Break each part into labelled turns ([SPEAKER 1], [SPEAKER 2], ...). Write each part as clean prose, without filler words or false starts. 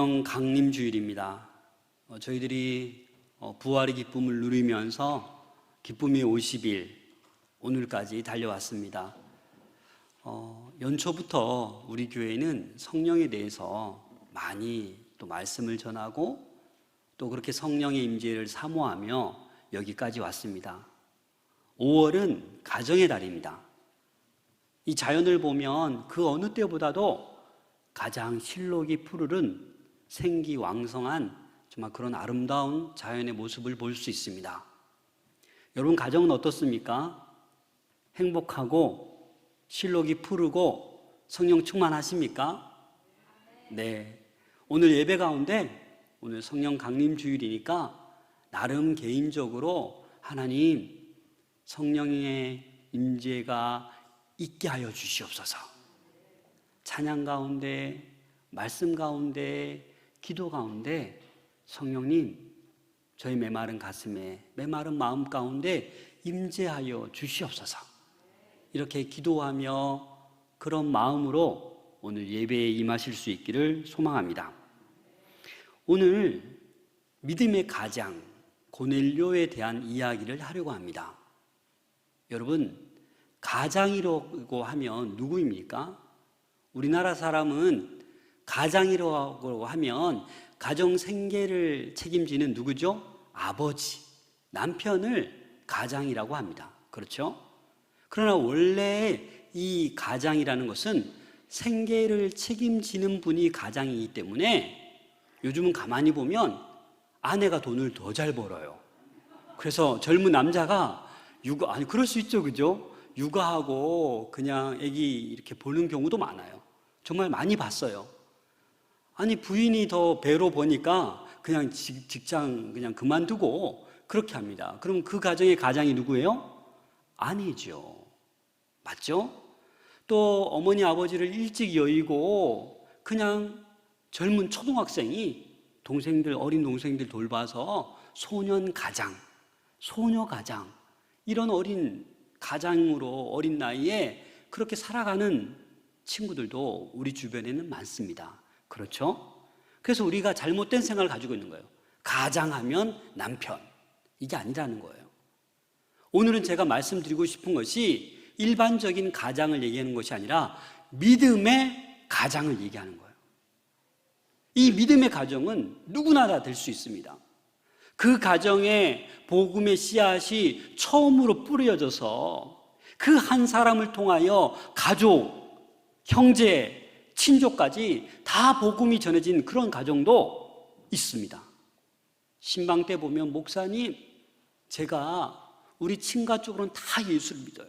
[SPEAKER 1] 성령 강림 주일입니다. 저희들이 부활의 기쁨을 누리면서 기쁨의 50일 오늘까지 달려왔습니다. 연초부터 우리 교회는 성령에 대해서 많이 또 말씀을 전하고 또 그렇게 성령의 임재를 사모하며 여기까지 왔습니다. 5월은 가정의 달입니다. 이 자연을 보면 그 어느 때보다도 가장 실록이 푸르른 생기왕성한 정말 그런 아름다운 자연의 모습을 볼 수 있습니다. 여러분 가정은 어떻습니까? 행복하고 실록이 푸르고 성령 충만하십니까? 네. 오늘 예배 가운데 오늘 성령 강림 주일이니까 나름 개인적으로 하나님 성령의 임재가 있게 하여 주시옵소서. 찬양 가운데, 말씀 가운데, 기도 가운데 성령님 저희 메마른 가슴에, 메마른 마음 가운데 임재하여 주시옵소서. 이렇게 기도하며 그런 마음으로 오늘 예배에 임하실 수 있기를 소망합니다. 오늘 믿음의 가장 고넬료에 대한 이야기를 하려고 합니다. 여러분, 가장이라고 하면 누구입니까? 우리나라 사람은 가장이라고 하면 가정 생계를 책임지는 누구죠? 아버지, 남편을 가장이라고 합니다. 그렇죠? 그러나 원래 이 가장이라는 것은 생계를 책임지는 분이 가장이기 때문에 요즘은 가만히 보면 아내가 돈을 더 잘 벌어요. 그래서 젊은 남자가 그럴 수 있죠, 그죠? 육아하고 그냥 아기 이렇게 보는 경우도 많아요. 정말 많이 봤어요. 아니 부인이 더 배로 버니까 그냥 직장 그냥 그만두고 그렇게 합니다. 그럼 그 가정의 가장이 누구예요? 아내죠. 맞죠? 또 어머니 아버지를 일찍 여의고 그냥 젊은 초등학생이 어린 동생들 돌봐서 소년 가장, 소녀 가장 이런 어린 가장으로 어린 나이에 그렇게 살아가는 친구들도 우리 주변에는 많습니다. 그렇죠? 그래서 우리가 잘못된 생각을 가지고 있는 거예요. 가장하면 남편, 이게 아니라는 거예요. 오늘은 제가 말씀드리고 싶은 것이 일반적인 가장을 얘기하는 것이 아니라 믿음의 가장을 얘기하는 거예요. 이 믿음의 가정은 누구나 다 될 수 있습니다. 그 가정에 복음의 씨앗이 처음으로 뿌려져서 그 한 사람을 통하여 가족, 형제, 친족까지 다 복음이 전해진 그런 가정도 있습니다. 신방 때 보면 목사님, 제가 우리 친가 쪽으로는 다 예수를 믿어요.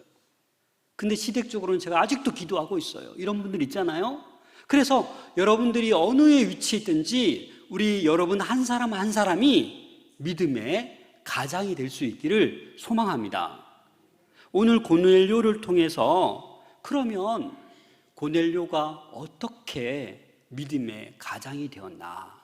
[SPEAKER 1] 근데 시댁 쪽으로는 제가 아직도 기도하고 있어요. 이런 분들 있잖아요. 그래서 여러분들이 어느 에 위치해 있든지 우리 여러분 한 사람 한 사람이 믿음의 가장이 될 수 있기를 소망합니다. 오늘 고넬료를 통해서 그러면 고넬료가 어떻게 믿음의 가장이 되었나?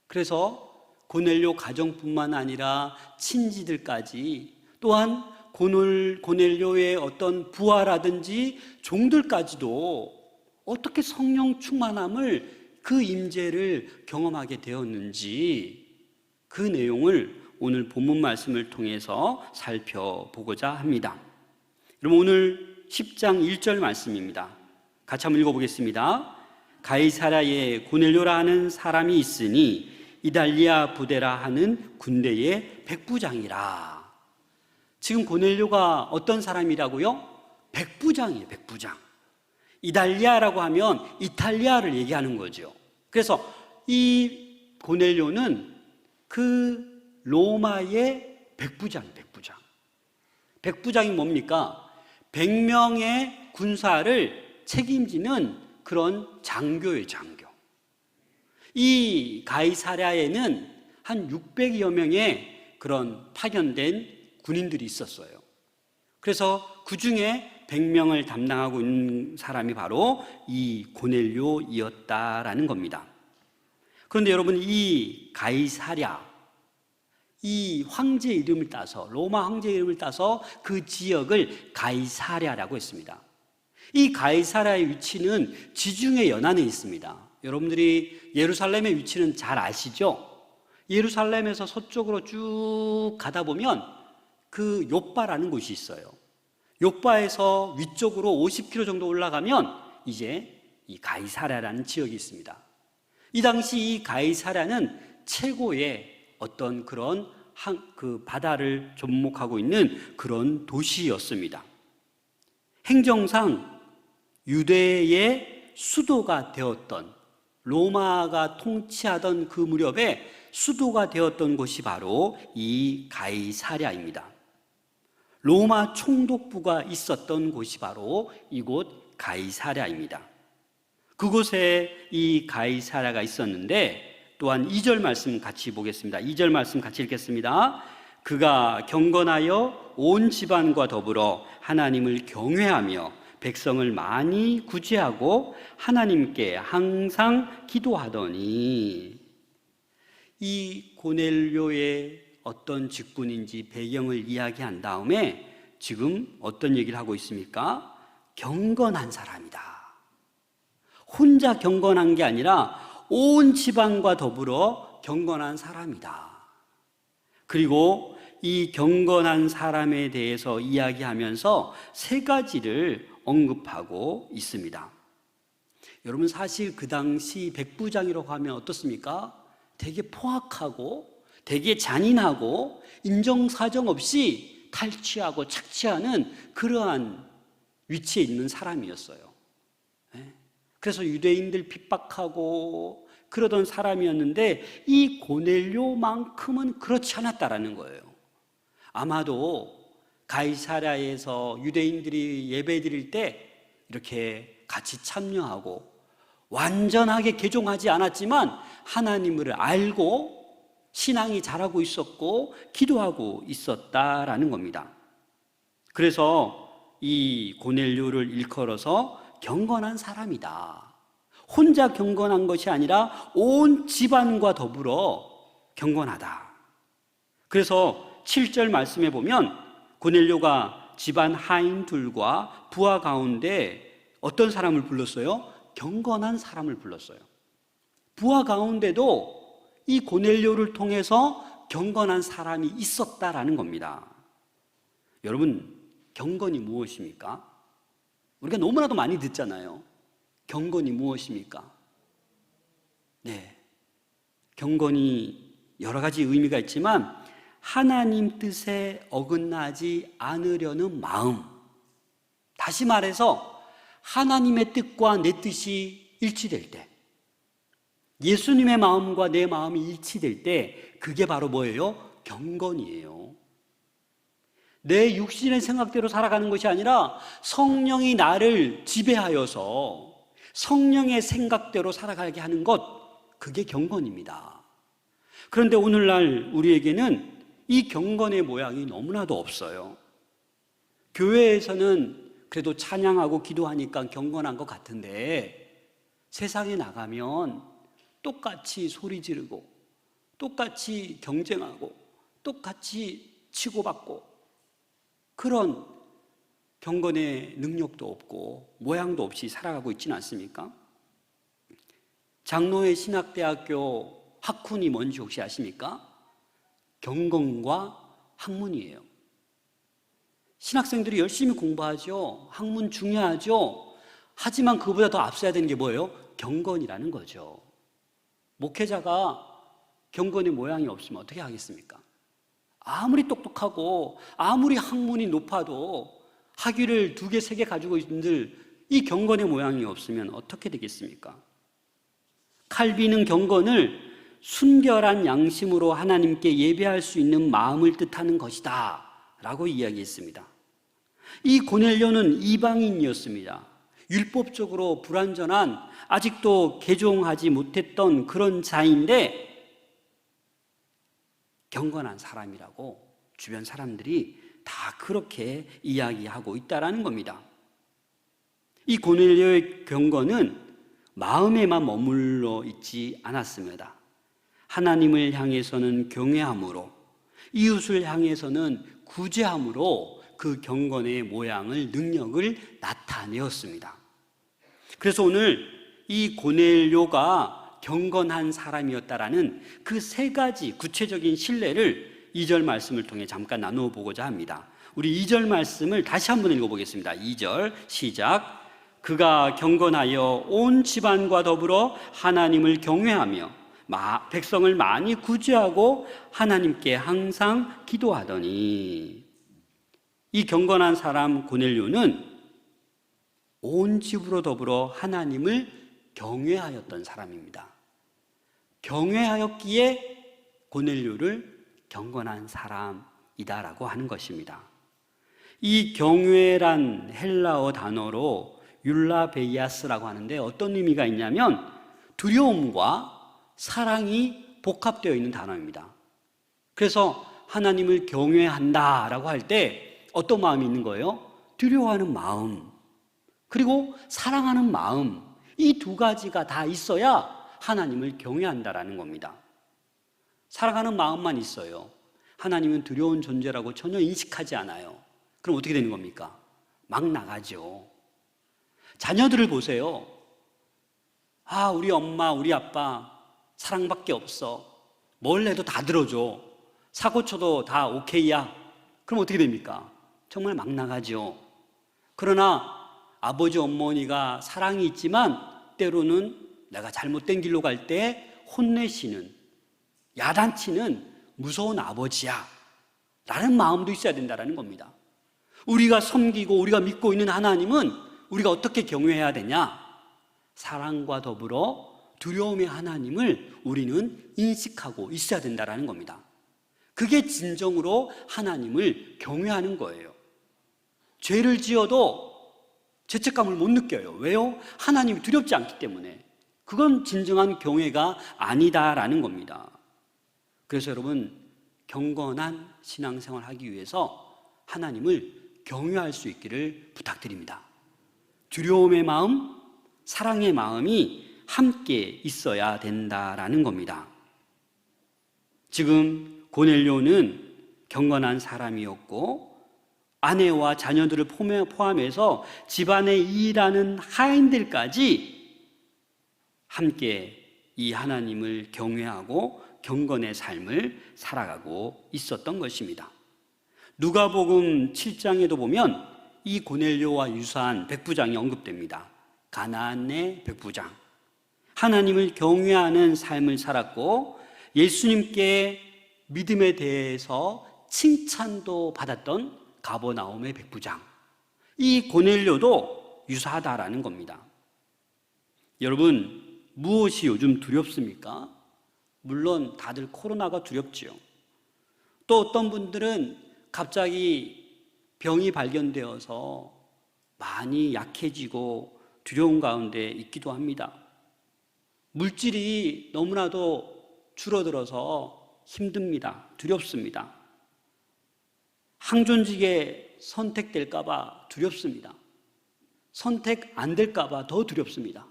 [SPEAKER 1] 그래서 고넬료 가정뿐만 아니라 친지들까지 또한 고넬료의 어떤 부하라든지 종들까지도 어떻게 성령 충만함을 그 임재를 경험하게 되었는지 그 내용을 오늘 본문 말씀을 통해서 살펴보고자 합니다. 여러분 오늘 10장 1절 말씀입니다. 같이 한번 읽어보겠습니다. 가이사랴에 고넬료라 하는 사람이 있으니 이달리아 부대라 하는 군대의 백부장이라. 지금 고넬료가 어떤 사람이라고요? 백부장이에요. 백부장. 이달리아라고 하면 이탈리아를 얘기하는 거죠. 그래서 이 고넬료는 그 로마의 백부장이에요. 백부장. 백부장이 뭡니까? 100명의 군사를 책임지는 그런 장교예요. 장교. 이 가이사랴에는 한 600여 명의 그런 파견된 군인들이 있었어요. 그래서 그 중에 100명을 담당하고 있는 사람이 바로 이 고넬료이었다라는 겁니다. 그런데 여러분 이 가이사랴, 이 황제 이름을 따서 로마 황제 이름을 따서 그 지역을 가이사랴라고 했습니다. 이 가이사랴의 위치는 지중해 연안에 있습니다. 여러분들이 예루살렘의 위치는 잘 아시죠? 예루살렘에서 서쪽으로 쭉 가다 보면 그 욥바라는 곳이 있어요. 욥바에서 위쪽으로 50km 정도 올라가면 이제 이 가이사랴라는 지역이 있습니다. 이 당시 이 가이사랴는 최고의 어떤 그런 그 바다를 접목하고 있는 그런 도시였습니다. 행정상 유대의 수도가 되었던, 로마가 통치하던 그 무렵에 수도가 되었던 곳이 바로 이 가이사랴입니다. 로마 총독부가 있었던 곳이 바로 이곳 가이사랴입니다. 그곳에 이 가이사랴가 있었는데, 또한 2절 말씀 같이 보겠습니다. 2절 말씀 같이 읽겠습니다. 그가 경건하여 온 집안과 더불어 하나님을 경외하며 백성을 많이 구제하고 하나님께 항상 기도하더니. 이 고넬료의 어떤 직분인지 배경을 이야기한 다음에 지금 어떤 얘기를 하고 있습니까? 경건한 사람이다. 혼자 경건한 게 아니라 온 집안과 더불어 경건한 사람이다. 그리고 이 경건한 사람에 대해서 이야기하면서 세 가지를 언급하고 있습니다. 여러분, 사실 그 당시 백부장이라고 하면 어떻습니까? 되게 포악하고 되게 잔인하고 인정사정 없이 탈취하고 착취하는 그러한 위치에 있는 사람이었어요. 그래서 유대인들 핍박하고 그러던 사람이었는데 이 고넬료만큼은 그렇지 않았다라는 거예요. 아마도 가이사랴에서 유대인들이 예배 드릴 때 이렇게 같이 참여하고 완전하게 개종하지 않았지만 하나님을 알고 신앙이 자라고 있었고 기도하고 있었다라는 겁니다. 그래서 이 고넬료를 일컬어서 경건한 사람이다. 혼자 경건한 것이 아니라 온 집안과 더불어 경건하다. 그래서 7절 말씀에 보면 고넬료가 집안 하인들과 부하 가운데 어떤 사람을 불렀어요? 경건한 사람을 불렀어요. 부하 가운데도 이 고넬료를 통해서 경건한 사람이 있었다라는 겁니다. 여러분, 경건이 무엇입니까? 우리가 너무나도 많이 듣잖아요. 경건이 무엇입니까? 네, 경건이 여러 가지 의미가 있지만 하나님 뜻에 어긋나지 않으려는 마음, 다시 말해서 하나님의 뜻과 내 뜻이 일치될 때, 예수님의 마음과 내 마음이 일치될 때 그게 바로 뭐예요? 경건이에요. 내 육신의 생각대로 살아가는 것이 아니라 성령이 나를 지배하여서 성령의 생각대로 살아가게 하는 것, 그게 경건입니다. 그런데 오늘날 우리에게는 이 경건의 모양이 너무나도 없어요. 교회에서는 그래도 찬양하고 기도하니까 경건한 것 같은데 세상에 나가면 똑같이 소리 지르고 똑같이 경쟁하고 똑같이 치고받고 그런 경건의 능력도 없고 모양도 없이 살아가고 있지는 않습니까? 장로의 신학대학교 학훈이 뭔지 혹시 아십니까? 경건과 학문이에요. 신학생들이 열심히 공부하죠. 학문 중요하죠. 하지만 그보다 더 앞서야 되는 게 뭐예요? 경건이라는 거죠. 목회자가 경건의 모양이 없으면 어떻게 하겠습니까? 아무리 똑똑하고 아무리 학문이 높아도 학위를 2개, 3개 가지고 있는들 이 경건의 모양이 없으면 어떻게 되겠습니까? 칼빈은 경건을 순결한 양심으로 하나님께 예배할 수 있는 마음을 뜻하는 것이다 라고 이야기했습니다. 이 고넬료는 이방인이었습니다. 율법적으로 불완전한, 아직도 개종하지 못했던 그런 자인데 경건한 사람이라고 주변 사람들이 다 그렇게 이야기하고 있다라는 겁니다. 이 고넬료의 경건은 마음에만 머물러 있지 않았습니다. 하나님을 향해서는 경외함으로, 이웃을 향해서는 구제함으로 그 경건의 모양을, 능력을 나타내었습니다. 그래서 오늘 이 고넬료가 경건한 사람이었다라는 그 세 가지 구체적인 신뢰를 2절 말씀을 통해 잠깐 나누어 보고자 합니다. 우리 2절 말씀을 다시 한번 읽어보겠습니다. 2절 시작. 그가 경건하여 온 집안과 더불어 하나님을 경외하며 백성을 많이 구제하고 하나님께 항상 기도하더니. 이 경건한 사람 고넬료는 온 집으로 더불어 하나님을 경외하였던 사람입니다. 경외하였기에 고넬료를 경건한 사람이다라고 하는 것입니다. 이 경외란 헬라어 단어로 율라베이아스라고 하는데 어떤 의미가 있냐면 두려움과 사랑이 복합되어 있는 단어입니다. 그래서 하나님을 경외한다라고 할 때 어떤 마음이 있는 거예요? 두려워하는 마음, 그리고 사랑하는 마음, 이 두 가지가 다 있어야 하나님을 경외한다라는 겁니다. 사랑하는 마음만 있어요. 하나님은 두려운 존재라고 전혀 인식하지 않아요. 그럼 어떻게 되는 겁니까? 막 나가죠. 자녀들을 보세요. 우리 엄마, 우리 아빠 사랑밖에 없어. 뭘 해도 다 들어줘. 사고 쳐도 다 오케이야. 그럼 어떻게 됩니까? 정말 막 나가죠. 그러나 아버지, 어머니가 사랑이 있지만 때로는 내가 잘못된 길로 갈 때 혼내시는, 야단치는 무서운 아버지야 라는 마음도 있어야 된다는 겁니다. 우리가 섬기고 우리가 믿고 있는 하나님은 우리가 어떻게 경외해야 되냐? 사랑과 더불어 두려움의 하나님을 우리는 인식하고 있어야 된다는 겁니다. 그게 진정으로 하나님을 경외하는 거예요. 죄를 지어도 죄책감을 못 느껴요. 왜요? 하나님이 두렵지 않기 때문에. 그건 진정한 경외가 아니다라는 겁니다. 그래서 여러분, 경건한 신앙생활 하기 위해서 하나님을 경외할 수 있기를 부탁드립니다. 두려움의 마음, 사랑의 마음이 함께 있어야 된다라는 겁니다. 지금 고넬료는 경건한 사람이었고 아내와 자녀들을 포함해서 집안에 일하는 하인들까지 함께 이 하나님을 경외하고 경건의 삶을 살아가고 있었던 것입니다. 누가복음 7장에도 보면 이 고넬료와 유사한 백부장이 언급됩니다. 가나안의 백부장. 하나님을 경외하는 삶을 살았고 예수님께 믿음에 대해서 칭찬도 받았던 가버나움의 백부장. 이 고넬료도 유사하다라는 겁니다. 여러분, 무엇이 요즘 두렵습니까? 물론 다들 코로나가 두렵지요. 또 어떤 분들은 갑자기 병이 발견되어서 많이 약해지고 두려운 가운데 있기도 합니다. 물질이 너무나도 줄어들어서 힘듭니다. 두렵습니다. 항존직에 선택될까 봐 두렵습니다. 선택 안 될까 봐 더 두렵습니다.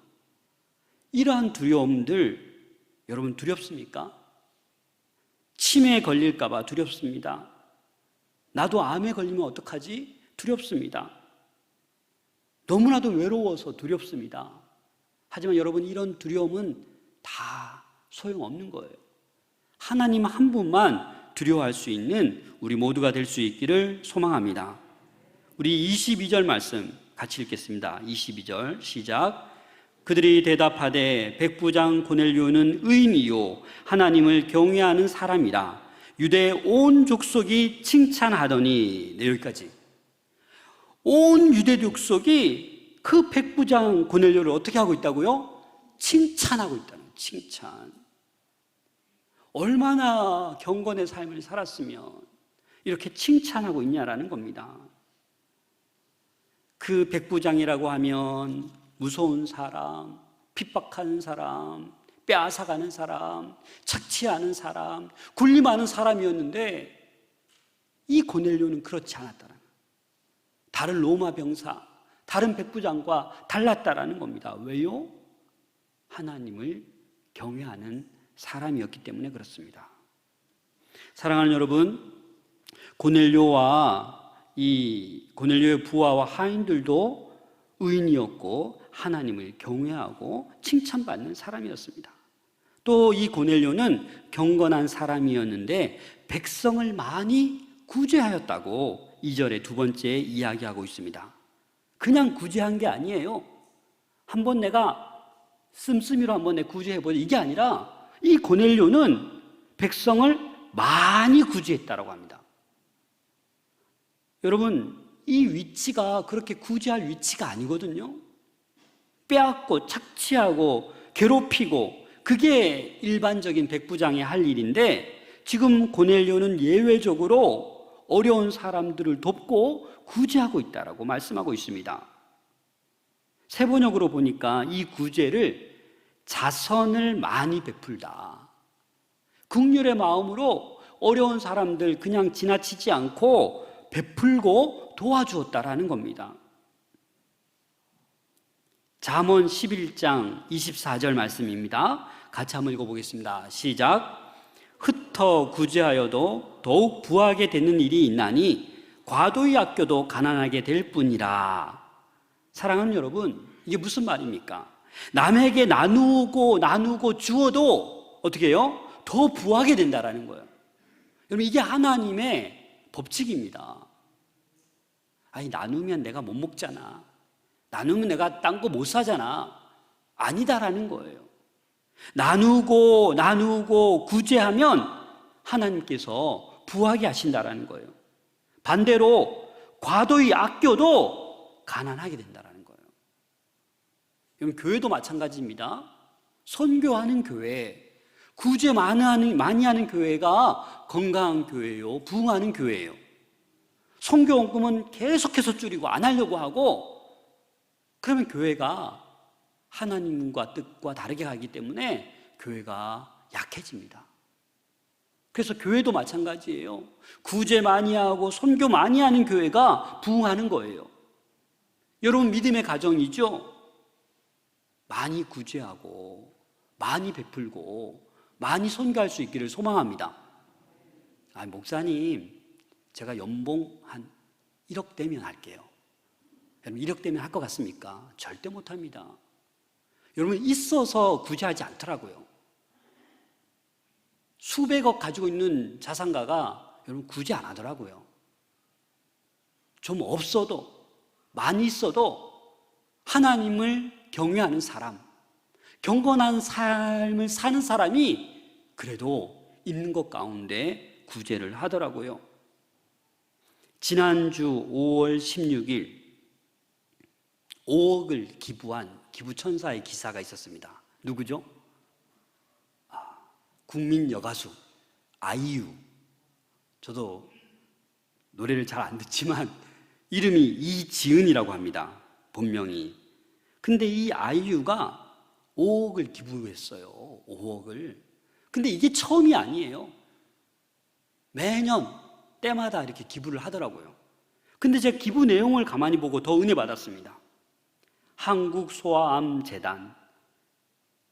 [SPEAKER 1] 이러한 두려움들 여러분 두렵습니까? 치매에 걸릴까 봐 두렵습니다. 나도 암에 걸리면 어떡하지? 두렵습니다. 너무나도 외로워서 두렵습니다. 하지만 여러분, 이런 두려움은 다 소용없는 거예요. 하나님 한 분만 두려워할 수 있는 우리 모두가 될 수 있기를 소망합니다. 우리 22절 말씀 같이 읽겠습니다. 22절 시작. 그들이 대답하되 백부장 고넬료는 의인이요 하나님을 경외하는 사람이라 유대 온 족속이 칭찬하더니. 여기까지. 온 유대 족속이 그 백부장 고넬료를 어떻게 하고 있다고요? 칭찬하고 있다는 거예요. 칭찬. 얼마나 경건의 삶을 살았으면 이렇게 칭찬하고 있냐라는 겁니다. 그 백부장이라고 하면 무서운 사람, 핍박하는 사람, 빼앗아가는 사람, 착취하는 사람, 군림하는 사람이었는데 이 고넬료는 그렇지 않았다는 거예요. 다른 로마 병사, 다른 백부장과 달랐다라는 겁니다. 왜요? 하나님을 경외하는 사람이었기 때문에 그렇습니다. 사랑하는 여러분, 고넬료와 이 고넬료의 부하와 하인들도 의인이었고 하나님을 경외하고 칭찬받는 사람이었습니다. 또 이 고넬료는 경건한 사람이었는데 백성을 많이 구제하였다고 2절의 두 번째 이야기하고 있습니다. 그냥 구제한 게 아니에요. 한번 내가 씀씀이로 한번 내 구제해보자 이게 아니라 이 고넬료는 백성을 많이 구제했다라고 합니다. 여러분, 이 위치가 그렇게 구제할 위치가 아니거든요. 빼앗고 착취하고 괴롭히고 그게 일반적인 백부장의 할 일인데 지금 고넬료는 예외적으로 어려운 사람들을 돕고 구제하고 있다라고 말씀하고 있습니다. 세번역으로 보니까 이 구제를 자선을 많이 베풀다, 긍휼의 마음으로 어려운 사람들 그냥 지나치지 않고 베풀고 도와주었다라는 겁니다. 잠언 11장 24절 말씀입니다. 같이 한번 읽어보겠습니다. 시작. 흩어 구제하여도 더욱 부하게 되는 일이 있나니 과도히 아껴도 가난하게 될 뿐이라. 사랑하는 여러분, 이게 무슨 말입니까? 남에게 나누고 주어도 어떻게 해요? 더 부하게 된다라는 거예요. 여러분, 이게 하나님의 법칙입니다. 아니, 나누면 내가 못 먹잖아. 나누면 내가 딴 거 못 사잖아. 아니다라는 거예요. 나누고 구제하면 하나님께서 부하게 하신다라는 거예요. 반대로 과도히 아껴도 가난하게 된다라는 거예요. 여러분, 교회도 마찬가지입니다. 선교하는 교회, 구제 많이 하는 교회가 건강한 교회예요. 부흥하는 교회예요. 선교원금은 계속해서 줄이고 안 하려고 하고, 그러면 교회가 하나님과 뜻과 다르게 가기 때문에 교회가 약해집니다. 그래서 교회도 마찬가지예요. 구제 많이 하고 선교 많이 하는 교회가 부흥하는 거예요. 여러분, 믿음의 가정이죠? 많이 구제하고 많이 베풀고 많이 선교할 수 있기를 소망합니다. 목사님, 제가 연봉 한 1억 되면 할게요. 여러분, 1억 되면 할 것 같습니까? 절대 못합니다. 여러분, 있어서 구제하지 않더라고요. 수백억 가지고 있는 자산가가 여러분 구제 안 하더라고요. 좀 없어도, 많이 있어도 하나님을 경외하는 사람, 경건한 삶을 사는 사람이 그래도 있는 것 가운데 구제를 하더라고요. 지난주 5월 16일 5억을 기부한 기부천사의 기사가 있었습니다. 누구죠? 국민 여가수 아이유. 저도 노래를 잘 안 듣지만 이름이 이지은이라고 합니다. 본명이. 근데 이 아이유가 5억을 기부했어요. 5억을. 근데 이게 처음이 아니에요. 매년 때마다 이렇게 기부를 하더라고요. 근데 제가 기부 내용을 가만히 보고 더 은혜 받았습니다. 한국소아암재단,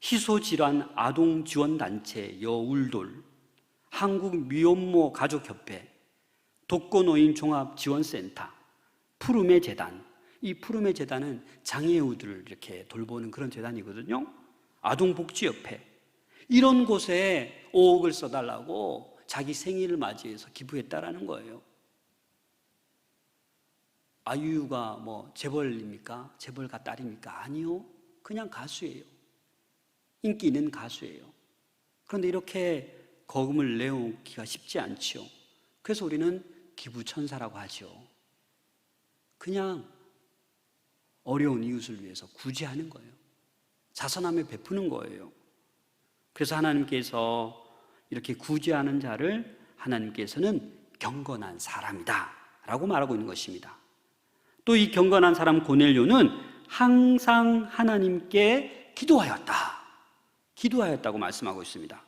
[SPEAKER 1] 희소질환 아동지원단체 여울돌, 한국미혼모 가족협회, 독거노인 종합지원센터, 푸르메 재단. 이 푸르메 재단은 장애우들을 이렇게 돌보는 그런 재단이거든요. 아동복지협회. 이런 곳에 5억을 써달라고 자기 생일을 맞이해서 기부했다라는 거예요. 아이유가 뭐 재벌입니까? 재벌가 딸입니까? 아니요. 그냥 가수예요. 인기 있는 가수예요. 그런데 이렇게 거금을 내놓기가 쉽지 않죠. 그래서 우리는 기부천사라고 하죠. 그냥 어려운 이웃을 위해서 구제하는 거예요. 자선하며 베푸는 거예요. 그래서 하나님께서 이렇게 구제하는 자를 하나님께서는 경건한 사람이다 라고 말하고 있는 것입니다. 또 이 경건한 사람 고넬료는 항상 하나님께 기도하였다고 말씀하고 있습니다.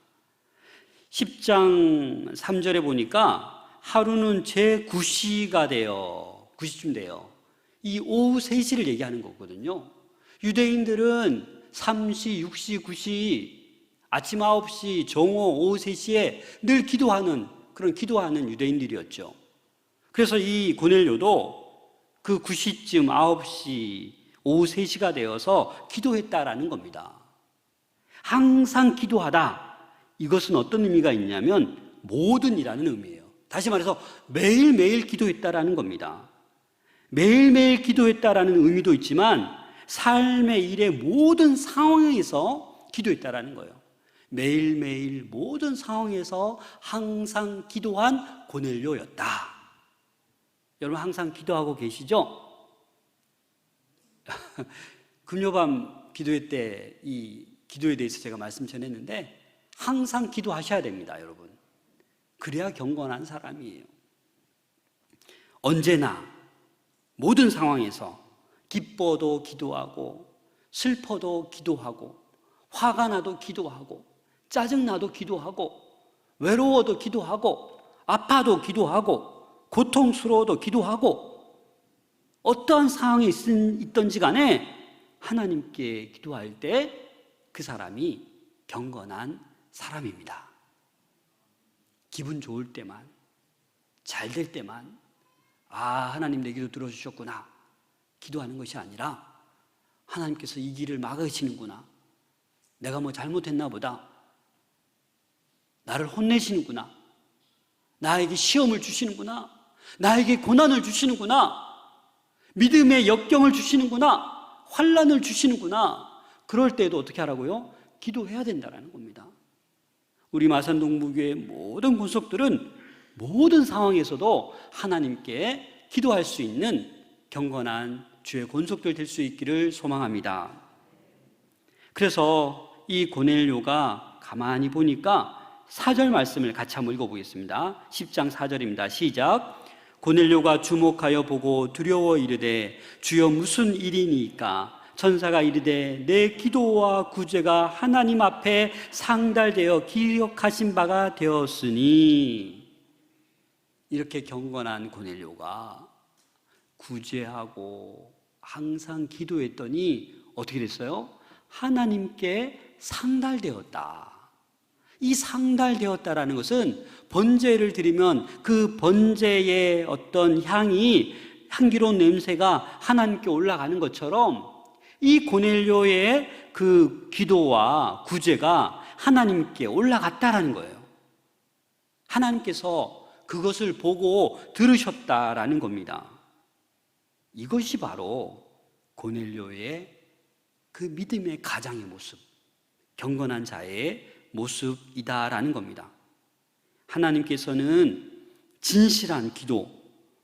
[SPEAKER 1] 10장 3절에 보니까 하루는 제9시가 되어 9시쯤 돼요. 이 오후 3시를 얘기하는 거거든요. 유대인들은 3시, 6시, 9시, 아침 9시, 정오, 오후 3시에 늘 기도하는 그런 기도하는 유대인들이었죠. 그래서 이 고넬료도 그 9시쯤 9시, 오후 3시가 되어서 기도했다라는 겁니다. 항상 기도하다. 이것은 어떤 의미가 있냐면 모든이라는 의미예요. 다시 말해서 매일매일 기도했다라는 겁니다. 매일매일 기도했다라는 의미도 있지만 삶의 일의 모든 상황에서 기도했다라는 거예요. 매일매일 모든 상황에서 항상 기도한 고넬료였다. 여러분 항상 기도하고 계시죠? 금요밤 기도회 때 이 기도에 대해서 제가 말씀 전했는데 항상 기도하셔야 됩니다, 여러분. 그래야 경건한 사람이에요. 언제나 모든 상황에서 기뻐도 기도하고 슬퍼도 기도하고 화가 나도 기도하고 짜증나도 기도하고 외로워도 기도하고 아파도 기도하고 고통스러워도 기도하고 어떠한 상황에 있든지 간에 하나님께 기도할 때 그 사람이 경건한 사람입니다. 기분 좋을 때만, 잘 될 때만 하나님 내 기도 들어주셨구나 기도하는 것이 아니라 하나님께서 이 길을 막으시는구나, 내가 뭐 잘못했나 보다, 나를 혼내시는구나, 나에게 시험을 주시는구나, 나에게 고난을 주시는구나, 믿음의 역경을 주시는구나, 환난을 주시는구나, 그럴 때에도 어떻게 하라고요? 기도해야 된다는 겁니다. 우리 마산동부교회 모든 권속들은 모든 상황에서도 하나님께 기도할 수 있는 경건한 주의 권속들 될 수 있기를 소망합니다. 그래서 이 고넬료가 가만히 보니까 4절 말씀을 같이 한번 읽어보겠습니다. 10장 4절입니다. 시작. 고넬료가 주목하여 보고 두려워 이르되 주여 무슨 일이니까? 천사가 이르되 내 기도와 구제가 하나님 앞에 상달되어 기억하신 바가 되었으니. 이렇게 경건한 고넬료가 구제하고 항상 기도했더니 어떻게 됐어요? 하나님께 상달되었다. 이 상달되었다라는 것은 번제를 드리면 그 번제의 어떤 향기로운 냄새가 하나님께 올라가는 것처럼 이 고넬료의 그 기도와 구제가 하나님께 올라갔다라는 거예요. 하나님께서 그것을 보고 들으셨다라는 겁니다. 이것이 바로 고넬료의 그 믿음의 가장의 모습, 경건한 자의 모습이다라는 겁니다. 하나님께서는 진실한 기도,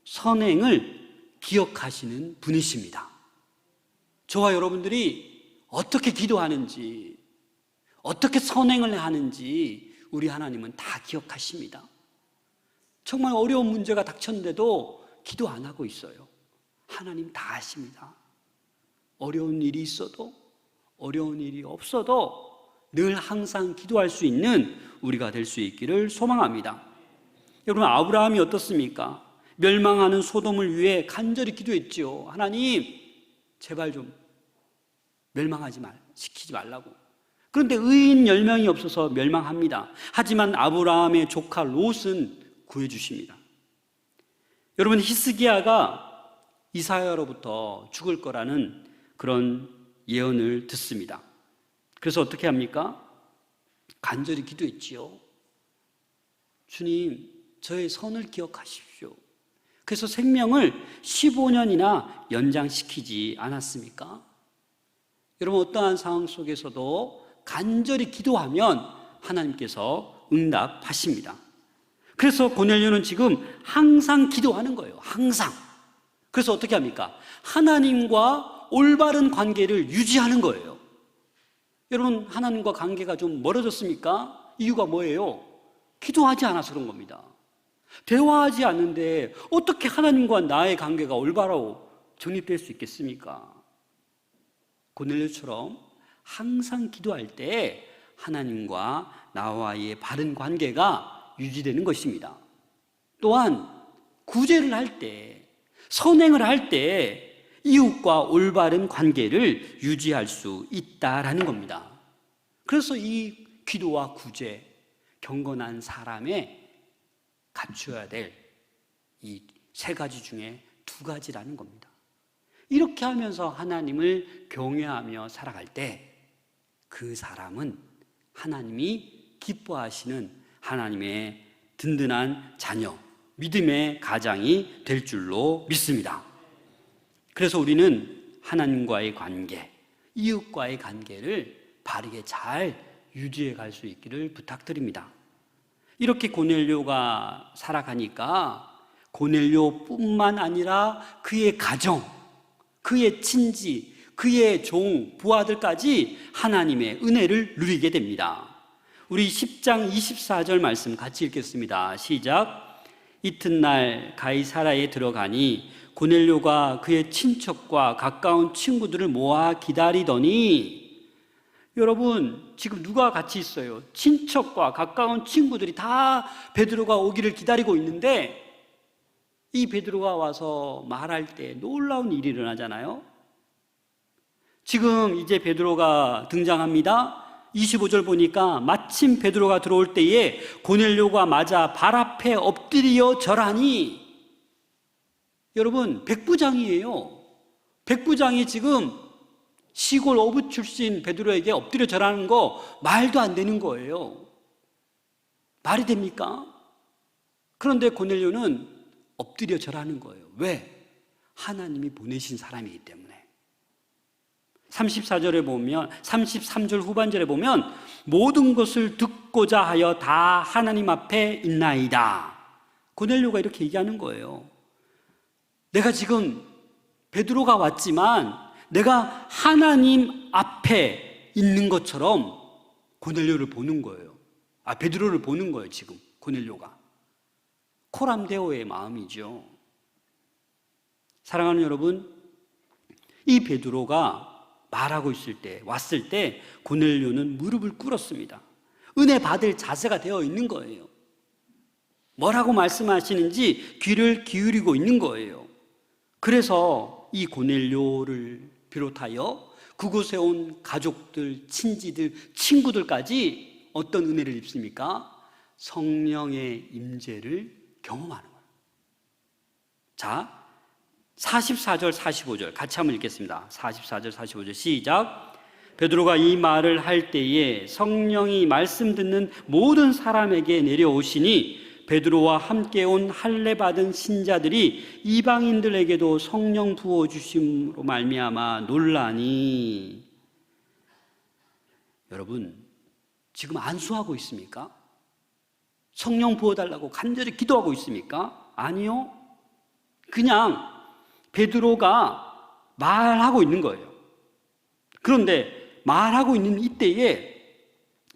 [SPEAKER 1] 선행을 기억하시는 분이십니다. 저와 여러분들이 어떻게 기도하는지, 어떻게 선행을 하는지 우리 하나님은 다 기억하십니다. 정말 어려운 문제가 닥쳤는데도 기도 안 하고 있어요. 하나님 다 아십니다. 어려운 일이 있어도 어려운 일이 없어도 늘 항상 기도할 수 있는 우리가 될 수 있기를 소망합니다. 여러분 아브라함이 어떻습니까? 멸망하는 소돔을 위해 간절히 기도했죠. 하나님 제발 좀 시키지 말라고. 그런데 의인 10명이 없어서 멸망합니다. 하지만 아브라함의 조카 롯은 구해주십니다. 여러분 히스기야가 이사야로부터 죽을 거라는 그런 예언을 듣습니다. 그래서 어떻게 합니까? 간절히 기도했지요. 주님, 저의 선을 기억하십시오. 그래서 생명을 15년이나 연장시키지 않았습니까? 여러분 어떠한 상황 속에서도 간절히 기도하면 하나님께서 응답하십니다. 그래서 고넬료는 지금 항상 기도하는 거예요. 항상. 그래서 어떻게 합니까? 하나님과 올바른 관계를 유지하는 거예요. 여러분 하나님과 관계가 좀 멀어졌습니까? 이유가 뭐예요? 기도하지 않아서 그런 겁니다. 대화하지 않는데 어떻게 하나님과 나의 관계가 올바로 정립될 수 있겠습니까? 고넬료처럼 항상 기도할 때 하나님과 나와의 바른 관계가 유지되는 것입니다. 또한 구제를 할 때, 선행을 할 때 이웃과 올바른 관계를 유지할 수 있다라는 겁니다. 그래서 이 기도와 구제, 경건한 사람의 갖추어야 될 이 3가지 중에 2가지라는 겁니다. 이렇게 하면서 하나님을 경외하며 살아갈 때 그 사람은 하나님이 기뻐하시는 하나님의 든든한 자녀, 믿음의 가장이 될 줄로 믿습니다. 그래서 우리는 하나님과의 관계, 이웃과의 관계를 바르게 잘 유지해 갈 수 있기를 부탁드립니다. 이렇게 고넬료가 살아가니까 고넬료뿐만 아니라 그의 가정, 그의 친지, 그의 종, 부하들까지 하나님의 은혜를 누리게 됩니다. 우리 10장 24절 말씀 같이 읽겠습니다. 시작. 이튿날 가이사라에 들어가니 고넬료가 그의 친척과 가까운 친구들을 모아 기다리더니, 여러분 지금 누가 같이 있어요? 친척과 가까운 친구들이 다 베드로가 오기를 기다리고 있는데, 이 베드로가 와서 말할 때 놀라운 일이 일어나잖아요. 지금 이제 베드로가 등장합니다. 25절 보니까 마침 베드로가 들어올 때에 고넬료가 맞아 발 앞에 엎드려 절하니, 여러분 백부장이에요. 백부장이 지금 시골 어부 출신 베드로에게 엎드려 절하는 거 말도 안 되는 거예요. 말이 됩니까? 그런데 고넬료는 엎드려 절하는 거예요. 왜? 하나님이 보내신 사람이기 때문에. 34절에 보면, 33절 후반절에 보면 모든 것을 듣고자 하여 다 하나님 앞에 있나이다. 고넬료가 이렇게 얘기하는 거예요. 내가 지금 베드로가 왔지만 내가 하나님 앞에 있는 것처럼 고넬료를 보는 거예요. 베드로를 보는 거예요. 지금 고넬료가 코람데오의 마음이죠. 사랑하는 여러분, 이 베드로가 말하고 있을 때, 왔을 때 고넬료는 무릎을 꿇었습니다. 은혜 받을 자세가 되어 있는 거예요. 뭐라고 말씀하시는지 귀를 기울이고 있는 거예요. 그래서 이 고넬료를 비롯하여 그곳에 온 가족들, 친지들, 친구들까지 어떤 은혜를 입습니까? 성령의 임재를 경험하는 거예요. 자, 44절 45절 같이 한번 읽겠습니다. 44절 45절 시작. 베드로가 이 말을 할 때에 성령이 말씀 듣는 모든 사람에게 내려오시니 베드로와 함께 온 할례 받은 신자들이 이방인들에게도 성령 부어 주심으로 말미암아 놀라니. 여러분 지금 안수하고 있습니까? 성령 부어달라고 간절히 기도하고 있습니까? 아니요. 그냥 베드로가 말하고 있는 거예요. 그런데 말하고 있는 이때에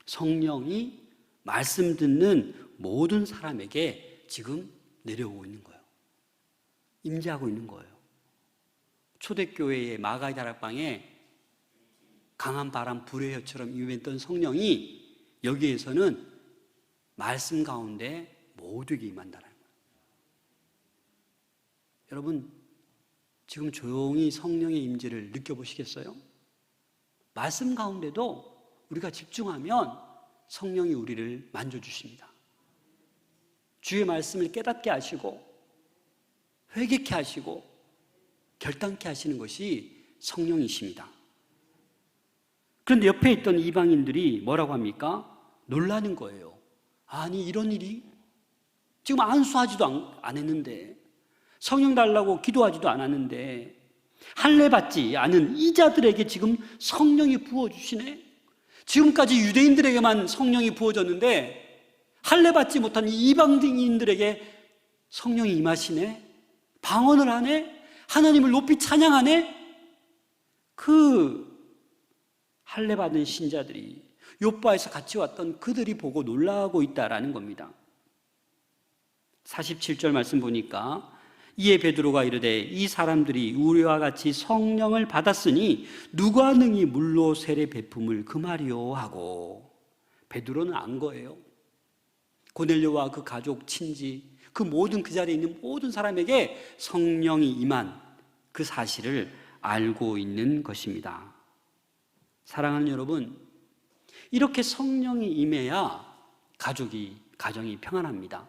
[SPEAKER 1] 성령이 말씀 듣는 모든 사람에게 지금 내려오고 있는 거예요. 임재하고 있는 거예요. 초대교회의 마가의 다락방에 강한 바람 불의 혀처럼 임했던 성령이 여기에서는 말씀 가운데 모두에게 임한다는 거예요. 여러분 지금 조용히 성령의 임재를 느껴보시겠어요? 말씀 가운데도 우리가 집중하면 성령이 우리를 만져주십니다. 주의 말씀을 깨닫게 하시고 회개케 하시고 결단케 하시는 것이 성령이십니다. 그런데 옆에 있던 이방인들이 뭐라고 합니까? 놀라는 거예요. 아니 이런 일이? 지금 안수하지도 안 했는데, 성령 달라고 기도하지도 않았는데, 할례 받지 않은 이자들에게 지금 성령이 부어주시네. 지금까지 유대인들에게만 성령이 부어졌는데 할례 받지 못한 이방인들에게 성령이 임하시네. 방언을 하네. 하나님을 높이 찬양하네. 그 할례 받은 신자들이, 욥바에서 같이 왔던 그들이 보고 놀라고 있다라는 겁니다. 47절 말씀 보니까 이에 베드로가 이르되 이 사람들이 우리와 같이 성령을 받았으니 누가 능히 물로 세례 베품을 금하리요 하고. 베드로는 안 거예요. 고넬료와 그 가족, 친지, 그 모든 그 자리에 있는 모든 사람에게 성령이 임한 그 사실을 알고 있는 것입니다. 사랑하는 여러분, 이렇게 성령이 임해야 가정이 평안합니다.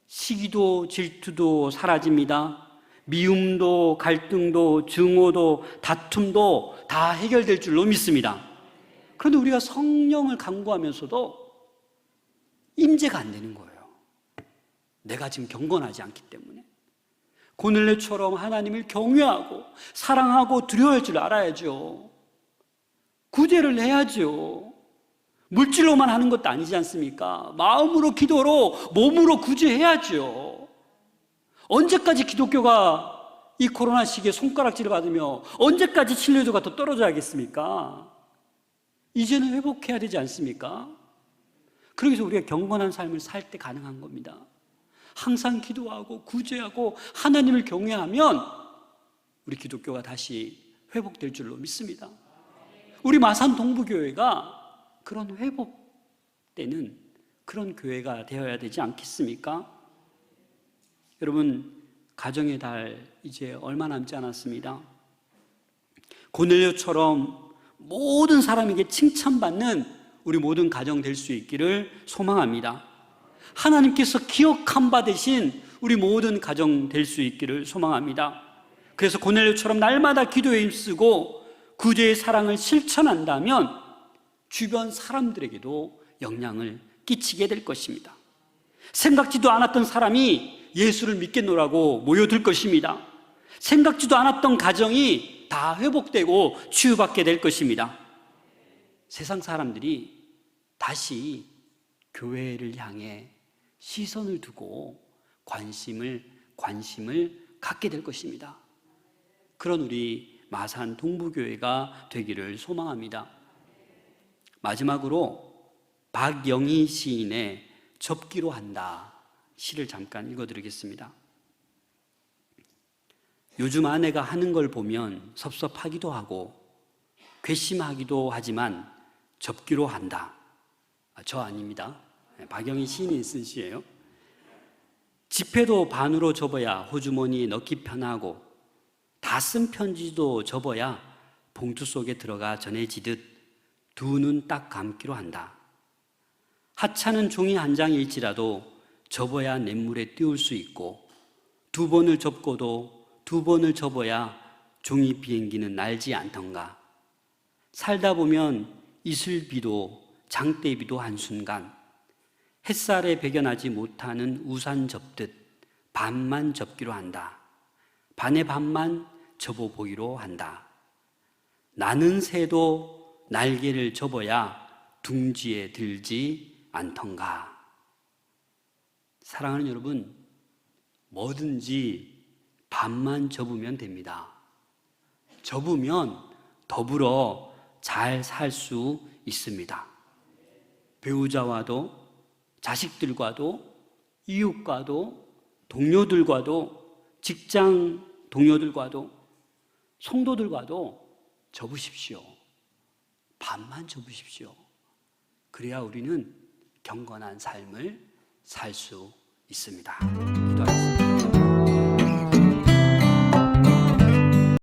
[SPEAKER 1] 시기도 질투도 사라집니다. 미움도 갈등도 증오도 다툼도 다 해결될 줄로 믿습니다. 그런데 우리가 성령을 간구하면서도 임재가 안 되는 거예요. 내가 지금 경건하지 않기 때문에. 고넬료처럼 하나님을 경외하고 사랑하고 두려워할 줄 알아야죠. 구제를 해야죠. 물질로만 하는 것도 아니지 않습니까? 마음으로, 기도로, 몸으로 구제해야죠. 언제까지 기독교가 이 코로나 시기에 손가락질을 받으며 언제까지 신뢰도가 더 떨어져야겠습니까? 이제는 회복해야 되지 않습니까? 그러기 위해서 우리가 경건한 삶을 살 때 가능한 겁니다. 항상 기도하고 구제하고 하나님을 경외하면 우리 기독교가 다시 회복될 줄로 믿습니다. 우리 마산 동부교회가 그런 회복되는 그런 교회가 되어야 되지 않겠습니까? 여러분, 가정의 달 이제 얼마 남지 않았습니다. 고넬료처럼 모든 사람에게 칭찬받는 우리 모든 가정 될 수 있기를 소망합니다. 하나님께서 기억한 바 되신 우리 모든 가정 될 수 있기를 소망합니다. 그래서 고넬료처럼 날마다 기도에 힘쓰고 구제의 사랑을 실천한다면 주변 사람들에게도 영향을 끼치게 될 것입니다. 생각지도 않았던 사람이 예수를 믿겠노라고 모여들 것입니다. 생각지도 않았던 가정이 다 회복되고 치유받게 될 것입니다. 세상 사람들이 다시 교회를 향해 시선을 두고 관심을 갖게 될 것입니다. 그런 우리 마산 동부교회가 되기를 소망합니다. 마지막으로 박영희 시인의 접기로 한다 시를 잠깐 읽어드리겠습니다. 요즘 아내가 하는 걸 보면 섭섭하기도 하고 괘씸하기도 하지만 접기로 한다. 저 아닙니다. 박영희 시인이 쓴 시예요. 지폐도 반으로 접어야 호주머니에 넣기 편하고 다 쓴 편지도 접어야 봉투 속에 들어가 전해지듯 두 눈 딱 감기로 한다. 하찮은 종이 한 장일지라도 접어야 냇물에 띄울 수 있고 두 번을 접고도 두 번을 접어야 종이 비행기는 날지 않던가. 살다 보면 이슬비도 장대비도 한순간 햇살에 배겨나지 못하는 우산 접듯 반만 접기로 한다. 반의 반만 접어보기로 한다. 나는 새도 날개를 접어야 둥지에 들지 않던가. 사랑하는 여러분, 뭐든지 반만 접으면 됩니다. 접으면 더불어 잘 살 수 있습니다. 배우자와도 자식들과도 이웃과도 동료들과도 직장 동료들과도 성도들과도 접으십시오. 반만 접으십시오. 그래야 우리는 경건한 삶을 살 수 있습니다. 기도하겠습니다.